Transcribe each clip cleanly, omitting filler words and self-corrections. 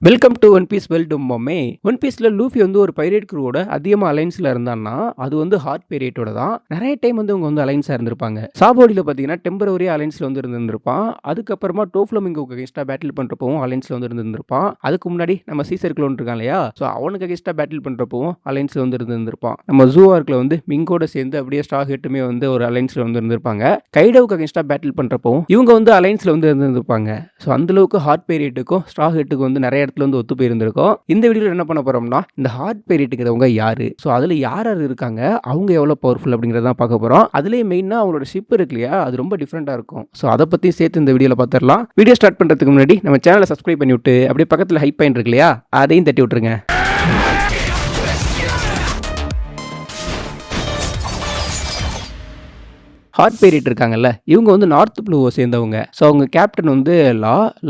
Welcome to One Piece world பொம்மை. One பீஸ்ல Luffy வந்து ஒரு பைரேட் க்ரூவோட அதிகமாக அலைன்ஸ்ல இருந்தான்னா அது வந்து ஹார்ட் பைரேட்டோட தான். நிறைய டைம் வந்து அவங்க வந்து அலைன்ஸாக இருந்திருப்பாங்க. சாபோடியில் பார்த்தீங்கன்னா டெம்பரவரி அலைன்ஸ்ல வந்து இருந்திருப்பான். அதுக்கப்புறமா டோஃப்ளமிங்கோக்கு அகேன்ஸ்டாக பேட்டில் பண்ணுறப்பவும் அலைன்ஸ்ல வந்து இருந்திருப்பான். அதுக்கு முன்னாடி நம்ம சீசர் க்ளோன் இருக்கான் இல்லையா, ஸோ அவனுக்கு அகேன்ஸ்டாக பேட்டில் பண்ணுறப்பவும் அலைன்ஸ்ல வந்து இருந்திருப்பான். நம்ம ஜூ ஆர்க்கில் வந்து மிங்கோட சேர்ந்து அப்படியே ஸ்டாக் ஹெட்டுமே வந்து ஒரு அலைன்ஸ்ல வந்து இருந்திருப்பாங்க. கைடோவுக்கு அகேன்ஸ்டாக பேட்டில் பண்ணுறப்பவும் இவங்க வந்து அலைன்ஸ்ல வந்து இருந்திருப்பாங்க. ஸோ அந்தளவுக்கு ஹார்ட் பைரேட்டுக்கும் ஸ்டாக் ஹெட்டுக்கும் வந்து நிறைய இடத்துல வந்து ஒத்து போயிருந்திருக்கும். இந்த வீடியோவில் என்ன பண்ண போறோம்னா இந்த ஹார்ட் பைரேட்டுங்கிறவங்க யாரு, ஸோ அதில் யார் யார் இருக்காங்க, அவங்க எவ்வளோ பவர்ஃபுல் அப்படிங்கிறத பார்க்க போகிறோம். அதுலேயே மெயினாக அவங்களோட ஷிப் இருக்கு இல்லையா, அது ரொம்ப டிஃப்ரெண்ட்டாக இருக்கும். ஸோ அதை பற்றி சேர்த்து இந்த வீடியோவில் பார்த்துடலாம். வீடியோ ஸ்டார்ட் பண்ணுறதுக்கு முன்னாடி நம்ம சேனலை சப்ஸ்கிரைப் பண்ணி விட்டு அப்படியே பக்கத்தில் ஹைப் பாயிண்ட் இருக்கு இல்லையா, அதையும் தட்டி விட்டுருங்க. ஹார்ட் பைரேட் இருக்காங்கல்ல, இவங்க வந்து நார்த் ப்ளூவை சேர்ந்தவங்க. ஸோ அவங்க கேப்டன் வந்து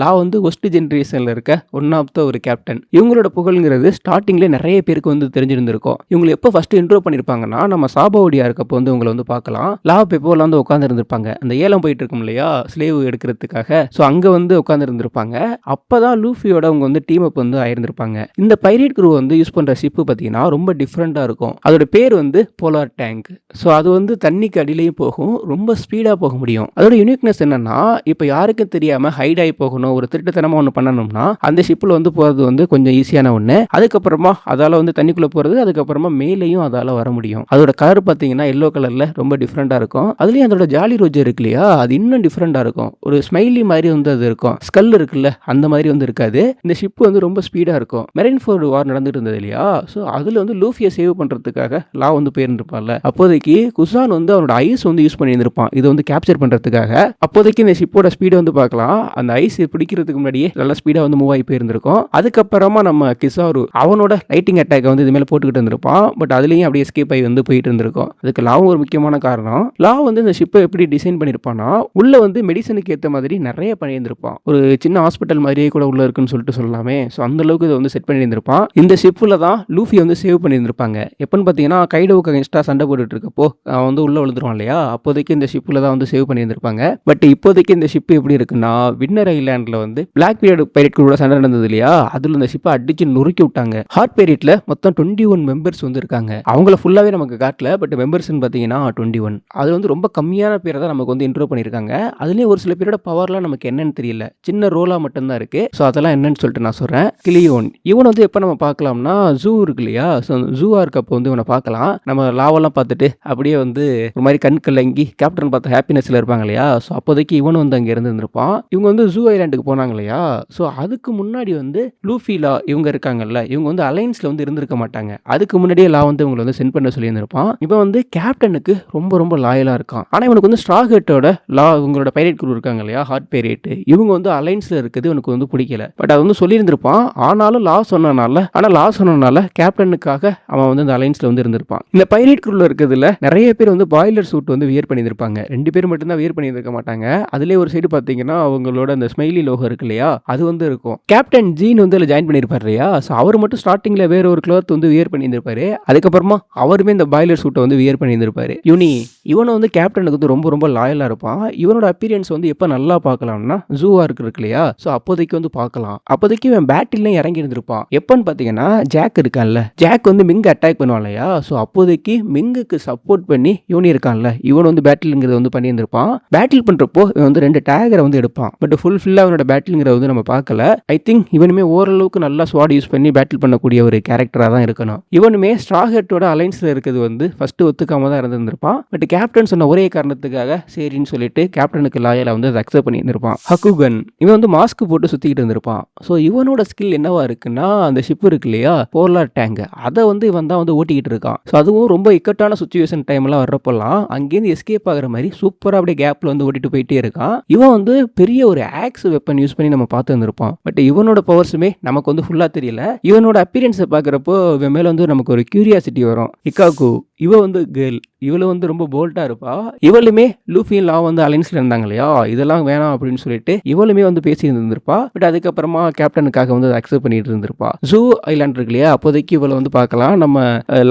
லா வந்து ஒஸ்ட் ஜென்ரேஷனில் இருக்க ஒன் ஆஃப் த ஒரு கேப்டன். இவங்களோட புகழ்ங்கிறது ஸ்டார்டிங்லேயே நிறைய பேருக்கு வந்து தெரிஞ்சிருந்திருக்கும். இவங்களை எப்போ ஃபர்ஸ்ட் இன்ட்ரோ பண்ணியிருப்பாங்கன்னா நம்ம சாபாவடியா இருக்கப்போ வந்து உங்களை வந்து பார்க்கலாம். லா பெப்போலாம் வந்து உட்காந்துருந்துருப்பாங்க. அந்த ஏலம் போயிட்டு இருக்கும் இல்லையா ஸ்லேவ் எடுக்கிறதுக்காக, ஸோ அங்கே வந்து உட்காந்துருந்துருப்பாங்க. அப்போ தான் லூஃபியோட அவங்க வந்து டீம் அப் வந்து ஆயிருந்திருப்பாங்க. இந்த பைரேட் க்ரூ வந்து யூஸ் பண்ணுற ஷிப்பு பார்த்தீங்கன்னா ரொம்ப டிஃப்ரெண்ட்டாக இருக்கும். அதோட பேர் வந்து போலார் டேங்க். ஸோ அது வந்து தண்ணிக்கு அடியிலையும் போகும், ரொம்ப ஸ்பீடாக போக முடியும். அதோட யூனிக்னஸ் என்னன்னா, இப்போ யாருக்கும் தெரியாம ஹைட் ஆகி போகணும், ஒரு திருட்டுத்தனமா ஒன்று பண்ணணும்னா அந்த ஷிப்பில் வந்து போகிறது வந்து கொஞ்சம் ஈஸியான ஒன்று. அதுக்கப்புறமா அதால வந்து தண்ணிக்குள்ளே போகிறது, அதுக்கப்புறமா மேலேயும் அதால வர முடியும். அதோட கலர் பார்த்தீங்கன்னா எல்லோ கலர்ல ரொம்ப டிஃப்ரெண்டாக இருக்கும். அதுலேயும் அதோட ஜாலி ரோஜ் இருக்கு இல்லையா, அது இன்னும் டிஃப்ரெண்டாக இருக்கும். ஒரு ஸ்மைலி மாதிரி வந்து அது இருக்கும். ஸ்கல் இருக்குல்ல, அந்த மாதிரி வந்து இருக்காது. இந்த ஷிப் வந்து ரொம்ப ஸ்பீடாக இருக்கும். மெரைன் ஃபோர்டு வார் நடந்துட்டு இருந்தது இல்லையா, ஸோ அதில் வந்து லூஃபியை சேவ் பண்ணுறதுக்காக லா வந்து போயிருந்திருப்பான்ல, அப்போதைக்கு குசான் வந்து அவனோட ஐஸ் வந்து யூஸ் பண்ணியிருந்திருப்பான் இதை வந்து கேப்சர் பண்றதுக்காக. அப்போதைக்கு இந்த ஷிப்போட ஸ்பீடை வந்து பார்க்கலாம். அந்த ஐஸ் பிடிக்கிறதுக்கு முன்னாடியே நல்லா ஸ்பீடா வந்து மூவ் ஆகி போயிருந்திருக்கும். அதுக்கப்புறமா நம்ம கிசாரு அவனோட லைட்டிங் அட்டாக் வந்து இது மேல போட்டுக்கிட்டு இருந்திருப்பான். பட் அதுலயும் அப்படியே எஸ்கேப் ஆகி வந்து போயிட்டு இருந்திருக்கும். அதுக்கு லாவும் ஒரு முக்கியமான காரணம். லா வந்து இந்த ஷிப்பை எப்படி டிசைன் பண்ணிருப்பானா, உள்ள வந்து மெடிசனுக்கு ஏற்ற மாதிரி நிறைய பண்ணியிருந்திருப்பான். ஒரு சின்ன ஹாஸ்பிட்டல் மாதிரியே கூட உள்ள இருக்குன்னு சொல்லிட்டு சொல்லலாமே. ஸோ அந்த அளவுக்கு இதை வந்து செட் பண்ணியிருந்திருப்பான். இந்த ஷிப்பில் தான் லூஃபி வந்து சேவ் பண்ணியிருந்திருப்பாங்க. எப்பன்னு பார்த்தீங்கன்னா கைடோவுக்கு அகேன்ஸ்டா சண்டை போட்டுட்டு இருக்கப்போ அவன் வந்து உள்ள விழுந்துருவான் இல்லையா, அப்போதைக்கு இந்த ஷிப்பில் தான் வந்து சேவ் பண்ணியிருந்திருப்பாங்க. பட் இப்போதைக்கு இந்த ஷிப் எப்படி இருக்குன்னா, வின்னர் ஐலாண்டில் வந்து பிளாக் பைரேட் கூட சண்டை நடந்தது இல்லையா, அதில் இந்த ஷிப்பை அடிச்சு நொறுக்கி விட்டாங்க. ஹார்ட் பைரேட்ல மொத்தம் 21 மெம்பர்ஸ் வந்து இருக்காங்க. அவங்கள ஃபுல்லாவே நமக்கு காட்டல, பட் மெம்பர்ஸ்ன்னு பார்த்தீங்கன்னா 21. அது வந்து ரொம்ப கம்மியான பேரை தான் நமக்கு வந்து இன்ட்ரோ பண்ணியிருக்காங்க. அதுலேயும் ஒரு சில பேரோட பவர்லாம் நமக்கு என்னன்னு தெரியல, சின்ன ரோலா மட்டும்தான் இருக்கு. ஸோ அதெல்லாம் என்னன்னு சொல்லிட்டு நான் சொல்றேன். கிளியோன் இவன் வந்து எப்போ நம்ம பார்க்கலாம்னா, ஜூ இருக்கு இல்லையா, ஸோ ஜூவா இருக்கப்போ வந்து இவனை பார்க்கலாம். நம்ம லாவெல்லாம் பார்த்துட்டு அப்படியே வந்து ஒரு மாதிரி கண் கலங்கி கேப்டன் பார்த்த ஹாப்பினஸ்ல இருப்பாங்க இல்லையா, ஸோ அப்போதைக்கு இவன் வந்து அங்கே இருந்திருப்பான். இவங்க வந்து ஜூ ஐலாண்டுக்கு போனாங்க இல்லையா, ஸோ அதுக்கு முன்னாடி வந்து லூஃபி லா இவங்க இருக்காங்கல்ல, இவங்க வந்து அலைன்ஸ்ல வந்து இருந்திருக்க மாட்டாங்க. அதுக்கு முன்னாடியே லா வந்து இவங்களை வந்து சென்ட் பண்ண சொல்லியிருந்திருப்பான். இவன் வந்து கேப்டனுக்கு ரொம்ப ரொம்ப லாயலா இருக்கான். ஆனால் இவனுக்கு வந்து ஸ்ட்ரா ஹெட்டோட லா இவங்களோட பைரேட் குரூ இருக்காங்க இல்லையா, ஹார்ட் பைரேட், இவங்க வந்து அலைன்ஸ்ல இருக்குது இவனுக்கு வந்து பிடிக்கல. பட் அது வந்து சொல்லியிருந்திருப்பான். ஆனாலும் லா சொன்னனால கேப்டனுக்காக அவன் வந்து இந்த அலைன்ஸ்ல வந்து இருந்திருப்பான். இந்த பைரேட் குரூல இருக்கிறதுல நிறைய பேர் வந்து பாய்லர் சூட் வந்து வியர் பண்ணியிருப்பாங்க. 2 பேர் மட்டும்தான் வியர் பண்ணியிருக்க மாட்டாங்க. அதுலேயே ஒரு சைடு பார்த்தீங்கன்னா அவங்களோட அந்த ஸ்மைலி லோகோ இருக்கு இல்லையா, அது வந்து இருக்கும். கேப்டன் ஜீன் வந்து அதில் ஜாயின் பண்ணியிருப்பாரு இல்லையா, ஸோ அவர் மட்டும் ஸ்டார்டிங்கில் வேற ஒரு கிளாத் வந்து வியர் பண்ணியிருந்திருப்பாரு. அதுக்கப்புறமா அவருமே இந்த பாய்லர் சூட்டை வந்து வியர் பண்ணியிருந்திருப்பாரு. இவனை வந்து கேப்டனுக்கு வந்து ரொம்ப ரொம்ப லாயலாக இருப்பான். இவனோட அப்பீரியன்ஸ் வந்து எப்போ நல்லா பார்க்கலாம்னா ஜூவா இருக்கு இல்லையா, ஸோ அப்போதைக்கு வந்து பார்க்கலாம். அப்போதைக்கு இவன் பேட்டில்லாம் இறங்கி இருந்திருப்பான். எப்போன்னு பார்த்தீங்கன்னா ஜாக் இருக்கான்ல, ஜாக் வந்து மிங் அட்டாக் பண்ணுவான் இல்லையா, ஸோ அப்போதைக்கு மிங்குக்கு சப்போர்ட் பண்ணி இவனி இருக்கான்ல, இவன் வந்து பேட்டில்ங்கிறத வந்து பண்ணியிருந்திருப்பான். பேட்டில் பண்றப்போ இவன் வந்து 2 டேகரை வந்து எடுப்பான். பட் ஃபுல்லாக அவனோட பேட்டில்ங்கிறத வந்து நம்ம பார்க்கல. ஐ திங்க் இவனுமே ஓரளவுக்கு நல்லா ஸ்வாட் யூஸ் பண்ணி பேட்டில் பண்ணக்கூடிய ஒரு கேரக்டராக தான் இருக்கணும். இவனுமே ஸ்ட்ரா ஹெட்டோட அலைன்ஸ்ல இருக்கிறது வந்து ஃபர்ஸ்ட் ஒத்துக்காம தான் இருந்திருப்பான். பட் கேப்டன் சொன்ன ஒரே காரணத்துக்காக சரின்னு சொல்லிட்டு கேப்டனுக்கு லாயலா வந்து அதை அக்செப்ட் பண்ணி இருந்திருப்பான். ஹக்குகன் இவன் வந்து மாஸ்க் போட்டு சுத்திக்கிட்டு இருந்திருப்பான். ஸோ இவனோட ஸ்கில் என்னவா இருக்குன்னா, அந்த ஷிப் இருக்கு இல்லையா போலார் டேங்க், அதை வந்து இவன் தான் வந்து ஓட்டிக்கிட்டு இருக்கான். ஸோ அதுவும் ரொம்ப இக்கட்டான சுச்சுவேஷன் டைம்லாம் வர்றப்பெல்லாம் அங்கேருந்து எஸ்கேப் ஆகிற மாதிரி சூப்பராக அப்படியே கேப்ல வந்து ஓட்டிட்டு போயிட்டே இருக்கான். இவன் வந்து பெரிய ஒரு ஆக்ஸ் வெப்பன் யூஸ் பண்ணி நம்ம பார்த்து வந்திருப்பான். பட் இவனோட பவர்ஸுமே நமக்கு வந்து ஃபுல்லா தெரியல. இவனோட அப்பீரியன்ஸை பார்க்குறப்போ இவன் மேல வந்து நமக்கு ஒரு கியூரியாசிட்டி வரும். இக்காகு இவ வந்து கேர்ள், இவளு வந்து ரொம்ப போல்டா இருப்பா. இவளுமே லூஃபியும் லா வந்து அலைன்ஸ்ல இருந்தாங்க இல்லையா, இதெல்லாம் வேணாம் அப்படின்னு சொல்லிட்டு இவளுமே வந்து பேசி இருந்திருப்பா. பட் அதுக்கப்புறமா கேப்டனுக்காக வந்து அதை அக்செப்ட் பண்ணிட்டு இருந்திருப்பா. ஜூ ஐலாண்ட் இருக்கு இல்லையா, அப்போதைக்கு இவளை வந்து பார்க்கலாம். நம்ம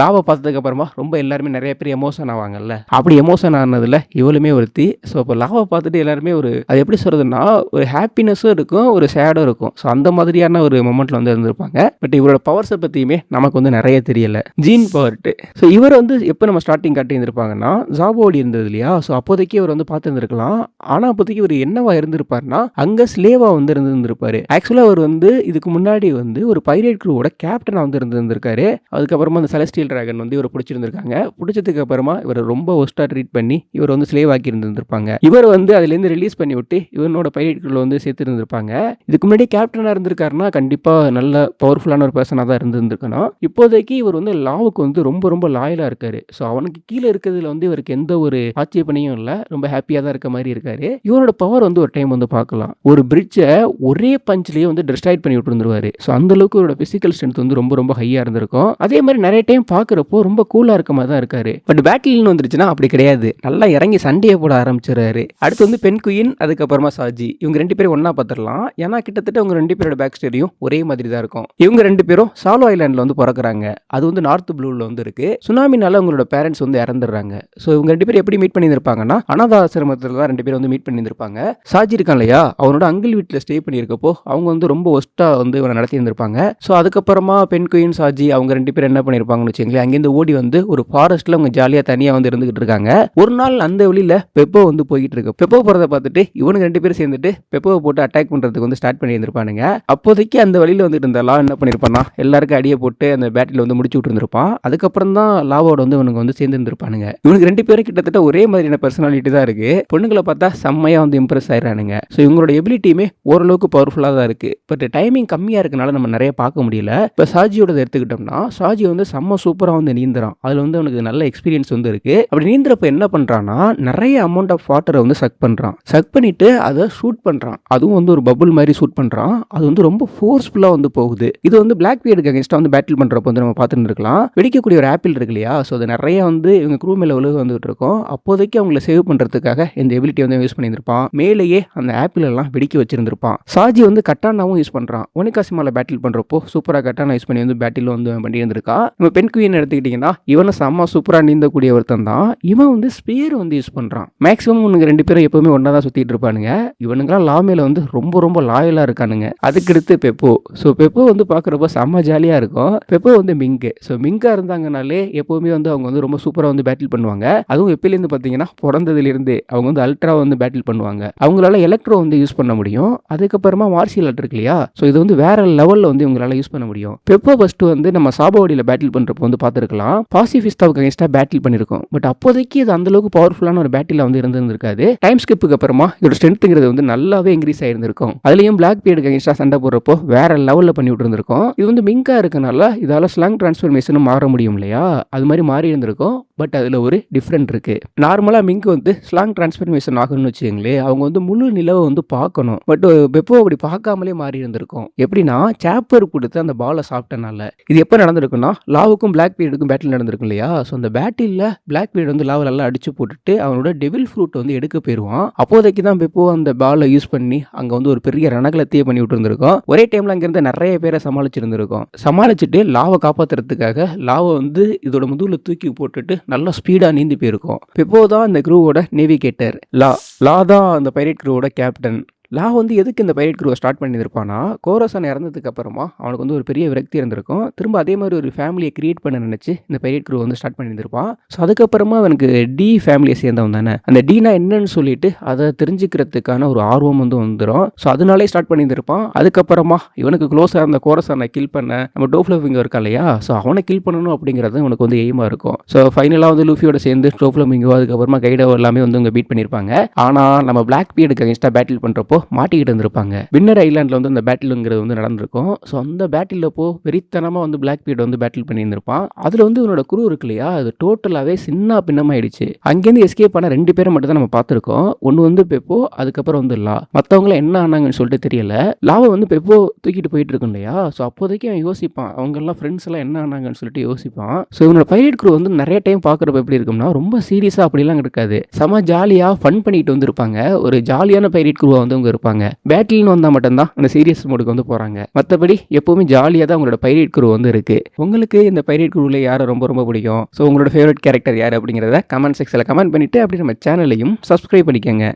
லாவை பார்த்ததுக்கு அப்புறமா ரொம்ப எல்லாருமே நிறைய பேர் எமோஷன் ஆவாங்கல்ல, அப்படி எமோஷன் ஆனதுல இவளுமே ஒருத்தி. ஸோ இப்போ லாவை பார்த்துட்டு எல்லாருமே ஒரு அது எப்படி சொல்றதுன்னா ஒரு ஹாப்பினஸும் இருக்கும், ஒரு சேடும் இருக்கும். ஸோ அந்த மாதிரியான ஒரு மொமெண்ட்ல வந்து இருந்திருப்பாங்க. பட் இவரோட பவர்ஸை பற்றியுமே நமக்கு வந்து நிறைய தெரியல. ஜீன் பவர்ட்டு. ஸோ இவர் வந்து எப்போ நம்ம ஸ்டார்டிங் காட்டி இருந்திருப்பாங்கன்னா ஜாபோடி இருந்தது இல்லையா, ஸோ அப்போதைக்கு இவர் வந்து பார்த்துருந்துருக்கலாம். ஆனால் அப்போதைக்கு இவர் என்னவா இருந்திருப்பாருன்னா அங்கே ஸ்லேவா வந்து இருந்திருப்பாரு. ஆக்சுவலாக அவர் வந்து இதுக்கு முன்னாடி வந்து ஒரு பைரேட் க்ரூவோட கேப்டனாக வந்து இருந்திருக்காரு. அதுக்கப்புறமா அந்த செலஸ்டியல் டிராகன் வந்து இவர் பிடிச்சிருந்திருக்காங்க. பிடிச்சதுக்கு அப்புறமா இவர் ரொம்ப ஒஸ்டா ட்ரீட் பண்ணி இவர் வந்து ஸ்லேவ் ஆக்கி இருந்திருப்பாங்க. இவர் வந்து அதுலேருந்து ரிலீஸ் பண்ணி விட்டு இவனோட பைரேட் க்ரூவில் வந்து சேர்த்து இருந்திருப்பாங்க. இதுக்கு முன்னாடி கேப்டனாக இருந்திருக்காருன்னா கண்டிப்பாக நல்ல பவர்ஃபுல்லான ஒரு பர்சனாக தான் இருந்திருக்கணும். இப்போதைக்கு இவர் வந்து லாவுக்கு வந்து ரொம்ப ரொம்ப லாயலாக இருக்காரு. ஸோ அவனுக்கு கீழே இருக்கிறதுல வந்து இவருக்கு எந்த ஒரு ஆட்சேபனையும் இல்லை, ரொம்ப ஹாப்பியாக தான் இருக்க மாதிரி இருக்காரு. இவரோட பவர் வந்து ஒரு டைம் வந்து பார்க்கலாம், ஒரு பிரிட்ஜை ஒரே பஞ்ச்லேயே வந்து டிஸ்ட்ராய்ட் பண்ணி விட்டுருந்துருவாரு. ஸோ அந்த அளவுக்கு இவரோட பிசிக்கல் ஸ்ட்ரென்த் வந்து ரொம்ப ரொம்ப ஹையாக இருந்திருக்கும். அதே மாதிரி நிறைய டைம் பார்க்குறப்போ ரொம்ப கூலாக இருக்க மாதிரி தான் இருக்காரு. பட் பேட்டில்னு வந்துருச்சுன்னா அப்படி கிடையாது, நல்லா இறங்கி சண்டையை போட ஆரம்பிச்சிடறாரு. அடுத்து வந்து பெண் குயின், அதுக்கப்புறமா சாஜி, இவங்க ரெண்டு பேரும் ஒன்னா பார்த்துடலாம். ஏன்னா கிட்டத்தட்ட அவங்க ரெண்டு பேரோட பேக் ஸ்டோரியும் ஒரே மாதிரி தான் இருக்கும். இவங்க ரெண்டு பேரும் சாலோ ஐலாண்டில் வந்து பிறக்கிறாங்க. அது வந்து நார்த் ப்ளூவில் வந்து இருக்கு. சுனாமினால அவங்களோட பேரண்ட்ஸ் வந்து இறந்துடுறாங்க. ஸோ இவங்க ரெண்டு பேரும் எப்படி மீட் பண்ணியிருப்பாங்கன்னா அனாதாசிரமத்தில் தான் ரெண்டு பேரும் வந்து மீட் பண்ணியிருப்பாங்க. சாஜி இருக்கான் இல்லையா, அவனோட அங்கிள் வீட்டில் ஸ்டே பண்ணியிருக்கப்போ அவங்க வந்து ரொம்ப ஒஸ்டா வந்து இவனை நடத்தி இருந்திருப்பாங்க. ஸோ அதுக்கப்புறமா பெண் குயின் சாஜி அவங்க ரெண்டு பேரும் என்ன பண்ணியிருப்பாங்கன்னு வச்சுங்களேன், அங்கேருந்து ஓடி வந்து ஒரு ஃபாரஸ்ட்ல அவங்க ஜாலியாக தனியாக வந்து இருந்துகிட்டு இருக்காங்க. ஒரு நாள் அந்த வழியில் பெப்போ வந்து போயிட்டு இருக்கு. பெப்போ போகிறத பார்த்துட்டு இவனுக்கு ரெண்டு பேரும் சேர்ந்துட்டு பெப்போவை போட்டு அட்டாக் பண்ணுறதுக்கு வந்து ஸ்டார்ட் பண்ணி இருந்திருப்பானுங்க. அப்போதைக்கு அந்த வழியில் வந்துட்டு இருந்தாலும் என்ன பண்ணியிருப்பானா எல்லாருக்கும் அடியை போட்டு அந்த பேட்டில் வந்து முடிச்சு விட்டுருந்துருப்பான். அதுக்கப்புறம் தான் லாவோட வந்து இவனுக்கு வந்து சேர்ந்து இருந்திருப்பானுங்க. இவனுக்கு ரெண்டு பேரும் கிட்டத்தட்ட ஒரே மாதிரியான பர்சனாலிட்டி தான் இருக்கு. பொண்ணுங்களை பார்த்தா செம்மையா வந்து இம்ப்ரெஸ் ஆயிடுறானுங்க. ஸோ இவங்களோட எபிலிட்டியுமே ஓரளவுக்கு பவர்ஃபுல்லாக தான் இருக்கு. பட் டைமிங் கம்மியாக இருக்கனால நம்ம நிறைய பார்க்க முடியல. இப்போ சாஜியோட எடுத்துக்கிட்டோம்னா சாஜி வந்து செம்ம சூப்பராக வந்து நீந்துறான். அதில் வந்து அவனுக்கு நல்ல எக்ஸ்பீரியன்ஸ் வந்து இருக்கு. அப்படி நீந்துறப்ப என்ன பண்றான்னா நிறைய அமௌண்ட் ஆஃப் வாட்டரை வந்து சக் பண்றான். சக் பண்ணிட்டு அதை ஷூட் பண்றான். அதுவும் வந்து ஒரு பபுள் மாதிரி ஷூட் பண்றான். அது வந்து ரொம்ப ஃபோர்ஸ்ஃபுல்லாக வந்து போகுது. இது வந்து பிளாக் பீரியடுக்கு அகேன்ஸ்டாக வந்து பேட்டில் பண்றப்ப வந்து நம்ம பார்த்துட்டு இருக்கலாம். வெடிக்கக்கூடிய ஒரு ஆப்பிள் இருக்கு இல்லையா, ஸோ அது நிறைய வந்து இவங்க க்ரூ மேல உலக வந்துட்டு இருக்கும். அப்போதைக்கு அவங்களை சேவ் பண்றதுக்காக இந்த எபிலிட்டி வந்து யூஸ் பண்ணியிருப்பான். மேலேயே அந்த ஆப்பிள் எல்லாம் வெடிக்க வச்சிருந்திருப்பான். சாஜி வந்து கட்டானாவும் யூஸ் பண்றான். ஒனிகாசிமால பேட்டில் பண்றப்போ சூப்பரா கட்டானா யூஸ் பண்ணி வந்து பேட்டில் வந்து பண்ணி இருந்திருக்கா. நம்ம பெண் குயின் எடுத்துக்கிட்டீங்கன்னா இவனை செம்ம சூப்பரா நீந்தக்கூடிய ஒருத்தன் தான். இவன் வந்து ஸ்பியர் வந்து யூஸ் பண்றான். மேக்ஸிமம் உனக்கு ரெண்டு பேரும் எப்பவுமே ஒன்னா தான் சுத்திட்டு இருப்பானுங்க. இவனுங்களாம் லா மேல வந்து ரொம்ப ரொம்ப லாயலா இருக்கானுங்க. அதுக்கடுத்து பெப்போ. ஸோ பெப்போ வந்து பாக்குறப்போ செம்ம ஜாலியா இருக்கும். பெப்போ வந்து மிங்கு. ஸோ மிங்கா இருந்தாங்கனாலே எப்பவுமே வந்து அவங்க வந்து ரொம்ப சூப்பரா வந்து பேட்டில் பண்ணுவாங்க. அதுவும் எப்பிலேருந்து பார்த்தீங்கன்னா பிறந்ததுலேருந்து அவங்க வந்து அல்ட்ரா வந்து பேட்டில் பண்ணுவாங்க. அவங்களால எலக்ட்ரோ வந்து யூஸ் பண்ண முடியும். அதுக்கப்புறமா மார்ஷியல் ஆர்ட் இருக்கு இல்லையா, ஸோ இது வந்து வேற லெவலில் வந்து இவங்களால யூஸ் பண்ண முடியும். பெப்போ ஃபர்ஸ்ட் வந்து நம்ம சாபாவடியில் பேட்டில் பண்ணுறப்போ வந்து பார்த்துருக்கலாம், பாசிஃபிஸ்டாவுக்கு அகேன்ஸ்டாக பேட்டில் பண்ணியிருக்கோம். பட் அப்போதைக்கு இது அந்த அளவுக்கு பவர்ஃபுல்லான ஒரு பேட்டில் வந்து இருந்திருக்காது. டைம் ஸ்கிப்புக்கு அப்புறமா இதோட ஸ்ட்ரென்த்துங்கிறது வந்து நல்லாவே இன்க்ரீஸ் ஆயிருந்திருக்கும். அதுலேயும் பிளாக் பீரியடுக்கு அகேன்ஸ்டாக சண்டை போடுறப்போ வேற லெவலில் பண்ணி விட்டுருந்துருக்கும். இது வந்து மிங்கா இருக்கனால இதால ஸ்லாங் டிரான்ஸ்ஃபர்மேஷனும் மாற முடியும் இல்லையா, அது மாதிரி மாறி இருந்திருக்கும். பட் அதில் ஒரு டிஃப்ரெண்ட் இருக்கு. நார்மலாக மிங்க் வந்து ஸ்லாங் டிரான்ஸ்ஃபர்மேஷன் ஆகணும்னு வச்சுங்களேன், அவங்க வந்து முழு நிலவை வந்து பார்க்கணும். பட் பெப்போ அப்படி பார்க்காமலே மாறி இருந்திருக்கும். எப்படின்னா சாப்பர் கொடுத்து அந்த பாலை சாப்பிட்டனால. இது எப்போ நடந்திருக்குன்னா லாவுக்கும் பிளாக் பீரியடுக்கும் பேட்டில் நடந்திருக்கும் இல்லையா, ஸோ அந்த பேட்டில் பிளாக் பீரியட் வந்து லாவை நல்லா அடிச்சு போட்டுட்டு அவனோட டெவில் ஃப்ரூட் வந்து எடுக்க போயிடுவான். அப்போதைக்கு தான் பெப்போ அந்த பாலை யூஸ் பண்ணி அங்கே வந்து ஒரு பெரிய ரணகலத்தையே பண்ணி விட்டு இருந்திருக்கும். ஒரே டைம்ல அங்கிருந்து நிறைய பேரை சமாளிச்சிருந்திருக்கும். சமாளிச்சுட்டு லாவை காப்பாற்றுறதுக்காக லாவை வந்து இதோட முதுகுல தூக்கி போட்டுட்டு நல்லா ஸ்பீடா நீந்தி போயிருக்கும். பெப்போ தான் இந்த க்ரூவோட நேவிகேட்டர். லா தான் அந்த பைரேட் க்ரூவோட கேப்டன். லா வந்து எதுக்கு இந்த பைரேட் க்ரூவை ஸ்டார்ட் பண்ணியிருப்பானா, கோரசன் இறந்ததுக்கு அப்புறமா அவனுக்கு வந்து ஒரு பெரிய விரக்தி இருந்திருக்கும். திரும்ப அதே மாதிரி ஒரு ஃபேமிலியை கிரியேட் பண்ண நினைச்சு இந்த பைரேட் க்ரூ வந்து ஸ்டார்ட் பண்ணியிருப்பான். ஸோ அதுக்கப்புறமா அவனுக்கு டி ஃபேமிலியை சேர்ந்தவன் தானே, அந்த டீனா என்னன்னு சொல்லிட்டு அதை தெரிஞ்சுக்கிறதுக்கான ஒரு ஆர்வம் வந்து வந்துடும். ஸோ அதனாலே ஸ்டார்ட் பண்ணியிருப்பான். அதுக்கப்புறமா இவனுக்கு க்ளோஸாக இருந்த கோரசனை கில் பண்ண நம்ம டோஃப்ளமிங்கோ இருக்கா இல்லையா, ஸோ அவனை கில் பண்ணணும் அப்படிங்கிறது இவனுக்கு வந்து எய்மா இருக்கும். ஸோ ஃபைனலாக வந்து லூஃபியோட சேர்ந்து டோஃப்ளமிங்கோ அதுக்கப்புறமா கைடோ எல்லாமே வந்து இவங்க பீட் பண்ணியிருப்பாங்க. ஆனால் நம்ம பிளாக் பீரியடுக்கு அகேன்ஸ்டாக பேட்டில் பண்ணுறப்போ மாட்டிக்கிட்டு இருந்திருப்பாங்க. வின்னர் ஐலாண்டில் வந்து அந்த பேட்டிலுங்கிறது வந்து நடந்திருக்கும். ஸோ அந்த பேட்டில் அப்போ வெறித்தனமாக வந்து பிளாக் பீட் வந்து பேட்டில் பண்ணியிருந்திருப்பான். அதில் வந்து இவனோட குரூ இருக்கு இல்லையா, அது டோட்டலாகவே சின்ன பின்னமாயிடுச்சு. அங்கேருந்து எஸ்கேப் பண்ண 2 பேரை மட்டும் தான் நம்ம பார்த்துருக்கோம். ஒன்று வந்து பெப்போ, அதுக்கப்புறம் வந்து லா. மற்றவங்களாம் என்ன ஆனாங்கன்னு சொல்லிட்டு தெரியல. லாவை வந்து பெப்போ தூக்கிட்டு போயிட்டு இருக்கும் இல்லையா, ஸோ அப்போதைக்கு அவன் யோசிப்பான், அவங்கெல்லாம் ஃப்ரெண்ட்ஸ் எல்லாம் என்ன ஆனாங்கன்னு சொல்லிட்டு யோசிப்பான். ஸோ இவனோட பைரேட் குரூ வந்து நிறைய டைம் பார்க்குறப்ப எப்படி இருக்கும்னா, ரொம்ப சீரியஸாக அப்படிலாம் இருக்காது. செம ஜாலியாக ஃபன் பண்ணிட்டு வந்திருப்பாங்க. ஒரு ஜாலியான பைரேட் குரூவாக வந்து அவங்க இருப்பாங்க. பேட்டில்னு வந்தால் மட்டும்தான் அந்த சீரியஸ் மோடுக்கு வந்து போகிறாங்க. மற்றபடி எப்போவுமே ஜாலியாக தான் உங்களோட பைரேட் குரூ வந்து இருக்கு. உங்களுக்கு இந்த பைரேட் குரூவில் யாரை ரொம்ப ரொம்ப பிடிக்கும்? ஸோ உங்களோட ஃபேவரட் கேரக்டர் யார் அப்படிங்கிறத கமெண்ட் செக்ஷனில் கமெண்ட் பண்ணிட்டு அப்படி நம்ம சேனலையும் சப்ஸ்கிரைப் பண்ணிக்கோங்க.